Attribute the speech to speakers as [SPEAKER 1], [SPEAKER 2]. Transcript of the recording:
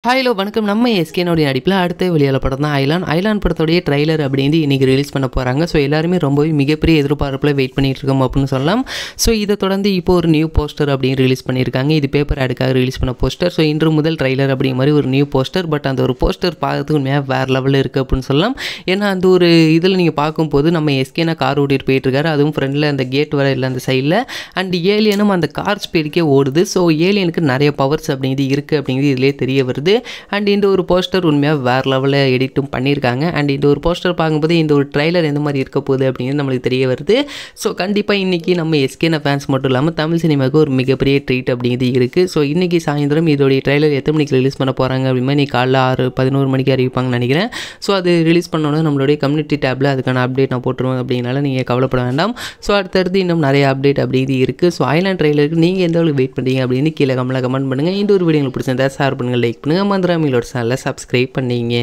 [SPEAKER 1] Hello வணக்கம். நம்ம எஸ்கேனுடைய நடிப்பில் அடுத்த வெளியான படம் தான் ஐலான். ஐலான் படத்துடைய ட்ரைலர் அப்படின்னு இன்றைக்கி ரிலீஸ் பண்ண போகிறாங்க. ஸோ எல்லாருமே ரொம்பவே மிகப்பெரிய எதிர்பார்ப்பில் வெயிட் பண்ணிகிட்டு இருக்கோம் அப்படின்னு சொல்லலாம். ஸோ இதை தொடர்ந்து இப்போ ஒரு நியூ போஸ்டர் அப்படின்னு ரிலீஸ் பண்ணியிருக்காங்க. இது பேப்பர் ஆடுக்காக ரிலீஸ் பண்ண போஸ்டர். ஸோ இன்று முதல் ட்ரைலர் அப்படிங்கிற மாதிரி ஒரு நியூ போஸ்டர். பட் அந்த ஒரு போஸ்டர் பார்க்கறதுக்கு உண்மையாக வேறு லெவலில் இருக்குது அப்படின்னு சொல்லலாம். ஏன்னா அந்த ஒரு இதில் நீங்கள் பார்க்கும்போது நம்ம எஸ்கேனா கார் ஓட்டிகிட்டு போயிட்டுருக்காரு. அதுவும் ஃப்ரெண்டில் அந்த கேட் வர இல்லை அந்த சைடில். அண்ட் ஏலியனும் அந்த கார் ஸ்பீடுக்கே ஓடுது. ஸோ ஏலியனுக்கு நிறைய பவர்ஸ் அப்படிங்கிறது இருக்குது அப்படிங்கிறது இதிலே தெரிய வருது. அண்ட் இந்த ஒரு போஸ்டர் உண்மையாக வேறு லெவலில் எடிட்டும் பண்ணியிருக்காங்க. அண்ட் இந்த ஒரு போஸ்டர் பார்க்கும்போது இந்த ஒரு ட்ரைலர் எந்த மாதிரி இருக்க போகுது அப்படிங்கிறது நம்மளுக்கு தெரிய வருது. ஸோ கண்டிப்பாக இன்றைக்கி நம்ம எஸ்கேனா ஃபேன்ஸ் மட்டும் இல்லாமல் தமிழ் சினிமாவுக்கு ஒரு மிகப்பெரிய ட்ரீட் அப்படிங்கிறது இருக்குது. ஸோ இன்றைக்கி சாயந்தரம் இதோடைய ட்ரைலர் எத்தனை மணிக்கு ரிலீஸ் பண்ண போகிறாங்க அப்படின்னா நீ காலைல 6-11 மணிக்கு அறிவிப்பாங்கன்னு நினைக்கிறேன். ஸோ அது ரிலீஸ் பண்ணோன்னே நம்மளுடைய கம்யூனிட்டி டேப்பில் அதுக்கான அப்டேட் நான் போட்டுருவேன் அப்படின்னால நீங்கள் கவலைப்பட வேண்டாம். ஸோ அடுத்தடுத்து இன்னும் நிறைய அப்டேட் அப்படிங்கிறது இருக்குது. ஸோ ஐலாண்ட் ட்ரைலருக்கு நீங்கள் எந்த அளவுக்கு வெயிட் பண்ணுறீங்க அப்படின்னு கீழே கமெண்ட் பண்ணுங்கள். இந்த ஒரு வீடியோ உங்களுக்கு பிடிச்சிருந்தா ஷேர் பண்ணுங்கள், லைக் பண்ணுங்கள், மந்திராமிலோட சேனலை சப்ஸ்கிரைப் பண்ணிங்க.